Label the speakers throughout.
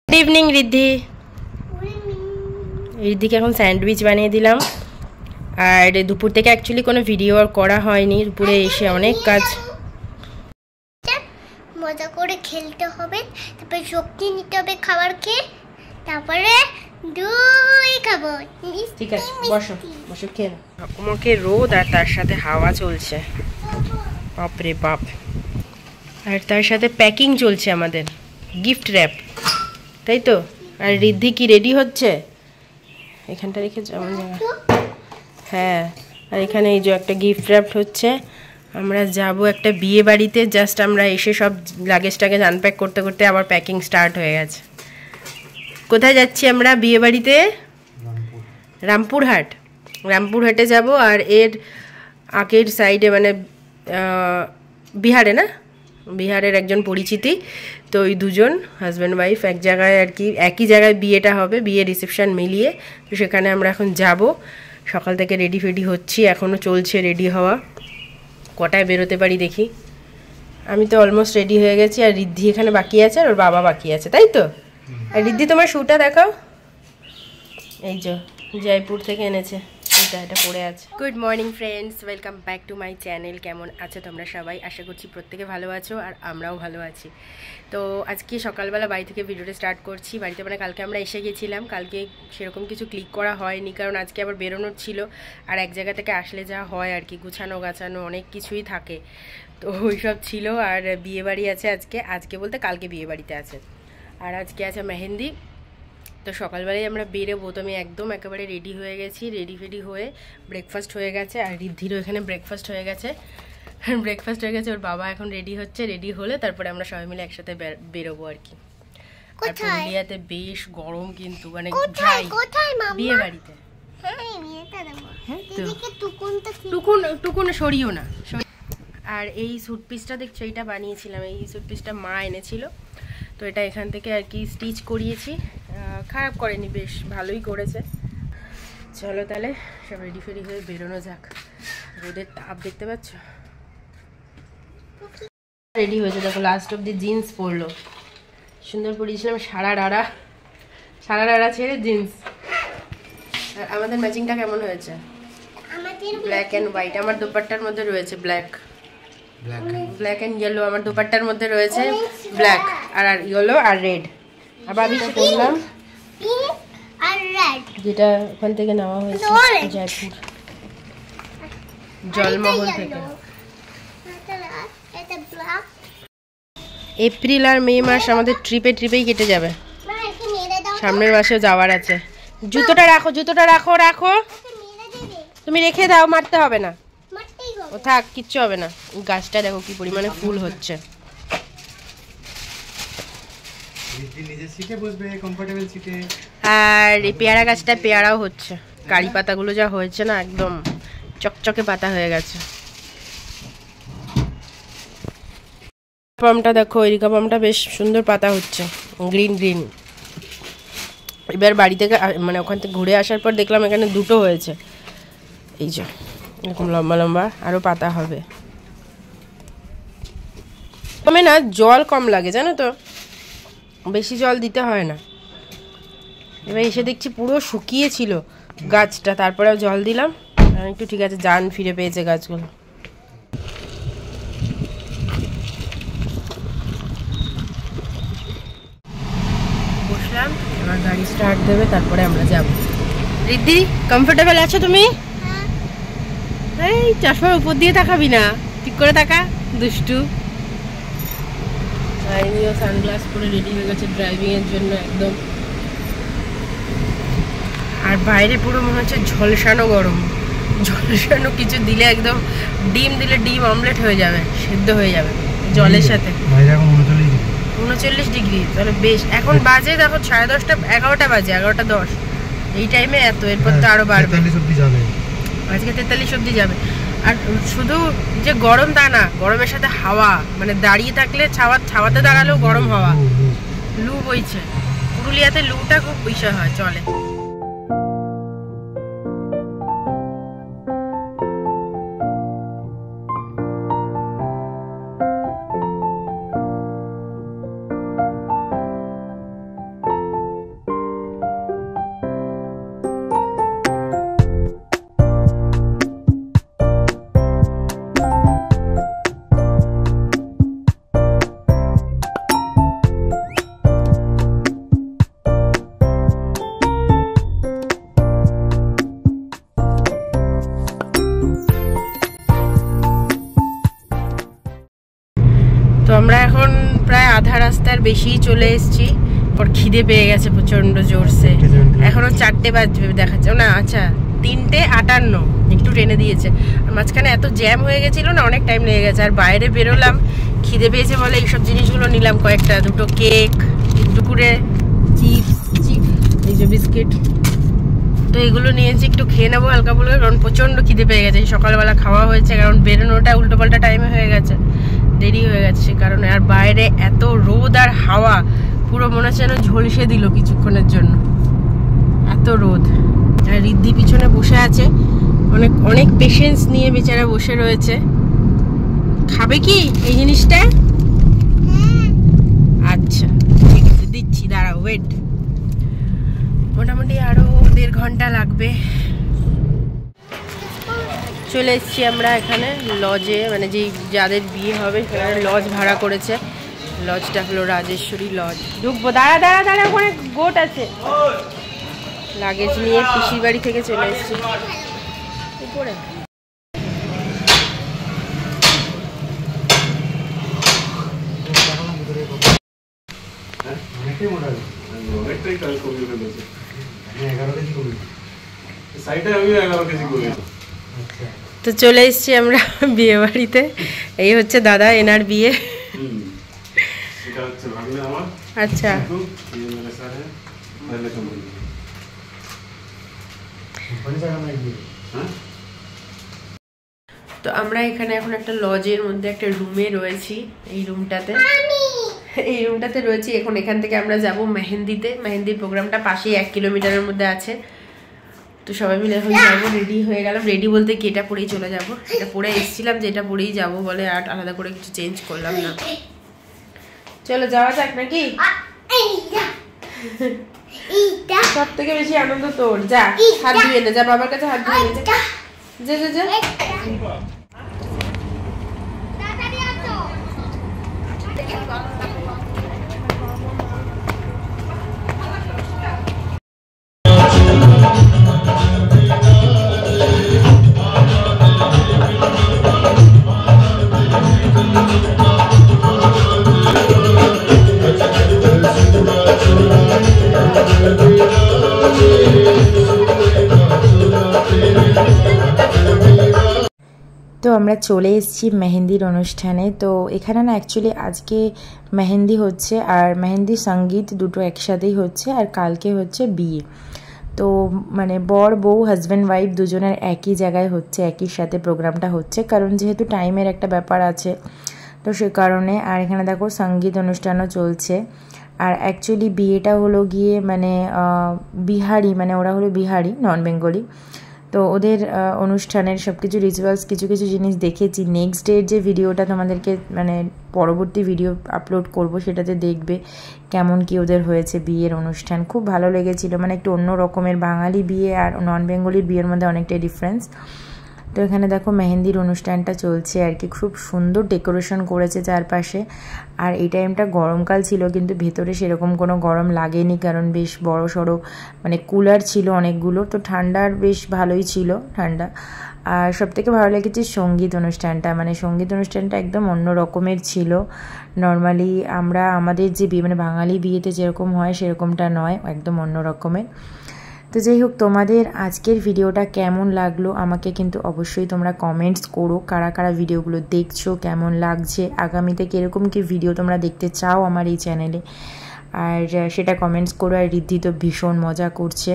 Speaker 1: Good evening Riddhi. রিদ্ধিকে এখন sandwich বানিয়ে দিলাম। আর দুপুর থেকে অ্যাকচুয়ালি কোনো ভিডিও আর করা হয়নি, দুপুরে এসে অনেক কাজ।
Speaker 2: মজা করে খেলতে হবে, তারপরে শক্তি নিতে হবে খাবার খেয়ে, তারপরে দই খাবো।
Speaker 1: ঠিক আছে, বসো বসো খেয়ে নাও। ঠাকুমাকে রোদ আর তার সাথে হাওয়া চলছে, বাপরে বাপ। আর তার সাথে প্যাকিং চলছে আমাদের, গিফট র্যাপ, তাই তো। আর রিদ্ধি কি রেডি হচ্ছে, এখানটা রেখে যেমন জায়গা। হ্যাঁ, আর এখানে এই যে একটা গিফট র্যাপ হচ্ছে। আমরা যাব একটা বিয়ে বাড়িতে, জাস্ট আমরা এসে সব লাগেজ টাগেজ আনপ্যাক করতে করতে আবার প্যাকিং স্টার্ট হয়ে গেছে। কোথায় যাচ্ছি আমরা বিয়ে বাড়িতে? রামপুরহাট। রামপুরহাটে যাব। আর এর আগের সাইডে মানে বিহারে না, বিহারের একজন পরিচিতি, তো ওই দুজন হাজব্যান্ড ওয়াইফ এক জায়গায় আর কি, একই জায়গায় বিয়েটা হবে, বিয়ে রিসেপশন মিলিয়ে। তো সেখানে আমরা এখন যাব। সকাল থেকে রেডি ফেডি হচ্ছি, এখনও চলছে রেডি হওয়া। কটায় বেরোতে পারি দেখি। আমি তো অলমোস্ট রেডি হয়ে গেছি, আর রিদ্ধি এখানে বাকি আছে, আর ওর বাবা বাকি আছে, তাই তো। আর রিদ্ধি তোমার শুটা দেখাও। এই যে জয়পুর থেকে এনেছে, এটা পড়ে আছে। Good morning friends, welcome back to my channel. কেমন আছো তোমরা সবাই? আশা করছি প্রত্যেকে ভালো আছো, আর আমরাও ভালো আছি। তো আজকে সকালবেলা বাড়ি থেকে ভিডিওটা স্টার্ট করছি। বাড়িতে মানে কালকে আমরা এসে গেছিলাম, কালকে সেরকম কিছু ক্লিক করা হয়নি, কারণ আজকে আবার বেরোনোর ছিল। আর এক জায়গা থেকে আসলে যা হয় আর কি, গুছানো গাছানো অনেক কিছুই থাকে, তো ওইসব ছিল। আর বিয়েবাড়ি আছে আজকে বলতে কালকে বিয়েবাড়িতে আছে, আর আজকে আছে মেহেন্দি। তো সকালবেলায় আমরা বেরোবো, তো আমি একদম একেবারে রেডি হয়ে গেছি, রেডি ফেডি হয়ে ব্রেকফাস্ট হয়ে গেছে। আর রিদ্ধিরও এখানে ব্রেকফাস্ট হয়ে গেছে, ওর বাবা এখন রেডি হচ্ছে। রেডি হলে তারপরে আমরা সবাই মিলে একসাথে বেরোবো আর কি। আর পুরুলিয়াতে বেশ গরম কিন্তু, মানে ড্রাই। বিয়ে বাড়িতে হ্যাঁ তো টুকুন সরিও না। আর এই স্যুট পিসটা দেখছো, এইটা বানিয়েছিলাম, এই স্যুট পিসটা মা এনেছিল, তো এটা এখান থেকে আর কি স্টিচ করিয়েছি। খারাপ করেনি, বেশ ভালোই করেছে। চলো তাহলে সব রেডি ফেডি হয়ে বেরোনো যাক। রোদের তাপ দেখতে পাচ্ছ। রেডি হয়েছে দেখো, লাস্ট অব্দি জিন্স পরলো, সুন্দর পরিয়েছিলাম সারা রাড়া ছেড়ে জিন্স। আর আমাদের ম্যাচিংটা কেমন হয়েছে? ব্ল্যাক অ্যান্ড হোয়াইট, আমার দোপাট্টার মধ্যে রয়েছে ব্ল্যাক অ্যান্ড ইয়েলো, আমার দোপাট্টার মধ্যে রয়েছে ব্ল্যাক আর ইয়েলো আর রেড। আবার আমি করলাম যেটা ওখান থেকে নেওয়া হয়েছে জয়পুর, জলমহল থেকে। এপ্রিল আর মে মাস আমাদের ট্রিপেই কেটে যাবে, সামনের মাসেও যাওয়ার আছে। জুতোটা রাখো, তুমি রেখে দাও, মারতে হবে না, ও থাক, কিচ্ছু হবে না। গাছটা দেখো কি পরিমাণে ফুল হচ্ছে। আর এই পেয়ারা গাছটা পেয়ারাও হচ্ছে, কারি পাতাগুলো যা হয়েছে না, একদম চকচকে পাতা হয়ে গেছে। পামটা দেখো, এরিকা পামটা বেশ সুন্দর পাতা হচ্ছে, গ্রিন। এবার বাড়ি থেকে মানে ওখান থেকে ঘুরে আসার পর দেখলাম এখানে দুটো হয়েছে, এই যে এরকম লম্বা, আরো পাতা হবে। কমে না, জল কম লাগে জানো তো, বেশি জল দিতে হয় না। এবার এসে দেখছি পুরো শুকিয়ে ছিল গাছটা, তারপরেও জল দিলাম, একটু ঠিক আছে, জান ফিরে পেয়েছে গাছগুলো। বসলাম, এবার গাড়ি স্টার্ট দেবে, তারপরে আমরা যাব। রিদ্ধি, কমফোর্টেবল আছো তুমি? এই চশমার উপর দিয়ে তাকাবি না, ঠিক করে তাকা, দুষ্টু। আমিও সানগ্লাস পরে রেডি হয়ে গেছে ড্রাইভিং এর জন্য একদম। আর বাইরে পুরো মনে হচ্ছে ঝলসানো গরম, কিছু দিলে একদম, ডিম দিলে ডিম অমলেট হয়ে যাবে, সেদ্ধ হয়ে যাবে জলের সাথে। 39 ডিগ্রি, তাহলে বেশ। এখন বাজে দেখো 10:30, 11টা বাজে, 11:10। এই টাইমে এত, এরপর তো আরো বাড়বে, আজকে 43 অব্দি যাবে। আর শুধু যে গরম তা না, গরমের সাথে হাওয়া, মানে দাঁড়িয়ে থাকলে ছাওয়াতে দাঁড়ালেও গরম হাওয়া, লু বইছে। পুরুলিয়াতে লুটা খুব বিষয় হয়, চলে। বেশিই চলে এসেছি। পর খিদে পেয়ে গেছে প্রচণ্ড জোরসে। এখনও 4টে বাজবে দেখাচ্ছে না। আচ্ছা 3:58, একটু টেনে দিয়েছে। আর মাঝখানে এত জ্যাম হয়ে গেছিলো না, অনেক টাইম লেগে গেছে। আর বাইরে বেরোলাম, খিদে পেয়েছে বলে এইসব জিনিসগুলো নিলাম কয়েকটা, 2টো কেক, দুপুরে চিপস, এই যে বিস্কিট, তো এগুলো নিয়েছি। একটু খেয়ে নেবো হালকা ফুলকা, কারণ প্রচণ্ড খিদে পেয়ে গেছে। সকালবেলা খাওয়া হয়েছে, কারণ বেরোনোটা উল্টোপাল্টা টাইমে হয়ে গেছে, দেরি হয়ে গেছে সে কারণে। আর বাইরে এত রোদ আর হাওয়া, পুরো মনে হচ্ছে যেন ঝলসে দিল কিছুক্ষণের জন্য, এত রোদ। আর রিদ্ধি পিছনে বসে আছে, অনেক অনেক পেশেন্স নিয়ে বেচারা বসে রয়েছে। খাবে কি এই জিনিসটা? আচ্ছা ঠিক আছে, দিচ্ছি, দাঁড়াও, ওয়েট। মোটামুটি আরো 1.5 ঘন্টা লাগবে। চলে এসেছি আমরা এখানে লজে, মানে যেই যাদের বিয়ে হবে সেখানে লজ ভাড়া করেছে। লজটা হলো রাজেশ্বরী লজ। ঢুকবো, দাঁড়া, ওখানে গোট আছে। লাগেজ নিয়ে পিসির বাড়ি থেকে চলে এসেছি উপরে। তো চলে এসেছি আমরা বিয়ে বাড়িতে। এই হচ্ছে দাদা, এনার বিয়ে। আচ্ছা, তো আমরা এখানে এখন একটা লজের মধ্যে একটা রুমে রয়েছি। এই রুমটাতে রয়েছি এখন। এখান থেকে আমরা যাব মেহেন্দিতে। মেহেন্দির প্রোগ্রামটা পাশেই 1 কিলোমিটারের মধ্যে আছে। তো সবাই মিলে এখন যাবো। রেডি হয়ে গেলাম, রেডি বলতে কি এটা পরেই চলে যাব। এটা পরে এসেছিলাম যে এটা পরেই যাবো বলে, আর আলাদা করে কিছু চেঞ্জ করলাম না। চলো যাওয়া যাক নাকি? সব থেকে বেশি আনন্দ তোর। যা হাত ধুয়ে নে, যা বাবার কাছে হাত ধুয়ে নে, যা।
Speaker 3: তো আমরা চলে এসেছি মেহেন্দির অনুষ্ঠানে। তো এখানে না অ্যাকচুয়ালি আজকে মেহেন্দি হচ্ছে আর মেহেন্দি সঙ্গীত দুটো একসাথেই হচ্ছে, আর কালকে হচ্ছে বিয়ে। তো মানে বর বউ হাজব্যান্ড ওয়াইফ দুজনের একই জায়গায় হচ্ছে, একই সাথে প্রোগ্রামটা হচ্ছে, কারণ যেহেতু টাইমের একটা ব্যাপার আছে তো সে কারণে। আর এখানে দেখো সঙ্গীত অনুষ্ঠানও চলছে। আর অ্যাকচুয়ালি বিয়েটা হলো গিয়ে মানে বিহারি, মানে ওরা হলো বিহারি, নন বেঙ্গলি। তো ওদের অনুষ্ঠানের সব কিছু রিচুয়ালস কিছু কিছু জিনিস দেখেছি। নেক্সট ডের যে ভিডিওটা তোমাদেরকে মানে পরবর্তী ভিডিও আপলোড করব সেটাতে দেখবে কেমন কি ওদের হয়েছে বিয়ের অনুষ্ঠান। খুব ভালো লেগেছিল, মানে একটু অন্য রকমের। বাঙালি বিয়ে আর নন বেঙ্গলির বিয়ের মধ্যে অনেকটাই ডিফারেন্স। তো এখানে দেখো মেহেন্দির অনুষ্ঠানটা চলছে আর কি। খুব সুন্দর ডেকোরেশন করেছে চারপাশে। আর এই টাইমটা গরমকাল ছিল, কিন্তু ভেতরে সেরকম কোনো গরম লাগেনি, কারণ বেশ বড় সড়ো মানে কুলার ছিল অনেকগুলো। তো ঠান্ডার বেশ ভালোই ছিল ঠান্ডা। আর সবথেকে ভালো লেগেছে সঙ্গীত অনুষ্ঠানটা। মানে সঙ্গীত অনুষ্ঠানটা একদম অন্য রকমের ছিল। নর্মালি আমরা আমাদের যে বিয়ে মানে বাঙালি বিয়েতে যেরকম হয় সেরকমটা নয়, একদম অন্য রকমের। তো যাই হোক, তোমাদের আজকের ভিডিওটা কেমন লাগলো আমাকে কিন্তু অবশ্যই তোমরা কমেন্টস করো। কারা কারা ভিডিওগুলো দেখছো, কেমন লাগছে, আগামীতে কীরকম কি ভিডিও তোমরা দেখতে চাও আমার এই চ্যানেলে, আর সেটা কমেন্টস করো। আর রিদ্ধি তো ভীষণ মজা করছে,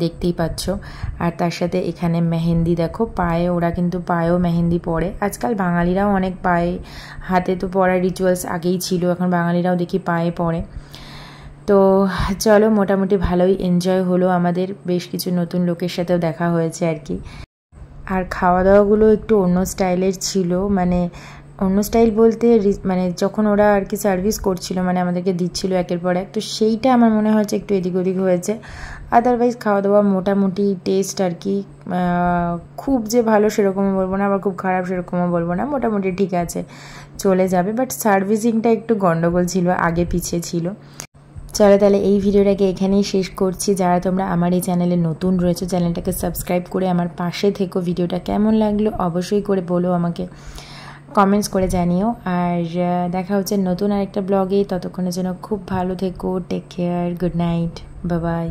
Speaker 3: দেখতেই পাচ্ছ। আর তার সাথে এখানে মেহেন্দি দেখো, পায়ে ওরা কিন্তু পায়েও মেহেন্দি পরে। আজকাল বাঙালিরাও অনেক পায়ে, হাতে তো পরার রিচুয়ালস আগেই ছিল, এখন বাঙালিরাও দেখি পায়ে পরে। তো চলো, মোটামুটি ভালোই এনজয় হলো আমাদের। বেশ কিছু নতুন লোকের সাথেও দেখা হয়েছে আর কি। আর খাওয়া দাওয়াগুলো একটু অন্য স্টাইলের ছিল, মানে অন্য স্টাইল বলতে মানে যখন ওরা আর কি সার্ভিস করছিল, মানে আমাদেরকে দিচ্ছিল একের পর এক, তো সেইটা আমার মনে হয়েছে একটু এদিক ওদিক হয়েছে। আদারওয়াইজ খাওয়া দাওয়া মোটামুটি টেস্ট আর কি। খুব যে ভালো সেরকমও বলবো না, আবার খুব খারাপ সেরকমও বলবো না, মোটামুটি ঠিক আছে, চলে যাবে। বাট সার্ভিসিংটা একটু গন্ডগোল ছিল, আগে পিছিয়ে ছিল। চলো তাহলে এই ভিডিওটাকে এখানেই শেষ করছি। যারা তোমরা আমার এই চ্যানেলে নতুন রয়েছে, চ্যানেলটাকে সাবস্ক্রাইব করে আমার পাশে থেকো। ভিডিওটা কেমন লাগলো অবশ্যই করে বলো আমাকে কমেন্টস করে জানিও। আর দেখা হচ্ছে নতুন আরেকটা ব্লগে, ততক্ষণের জন্য খুব ভালো থেকো, take care, good night, bye by.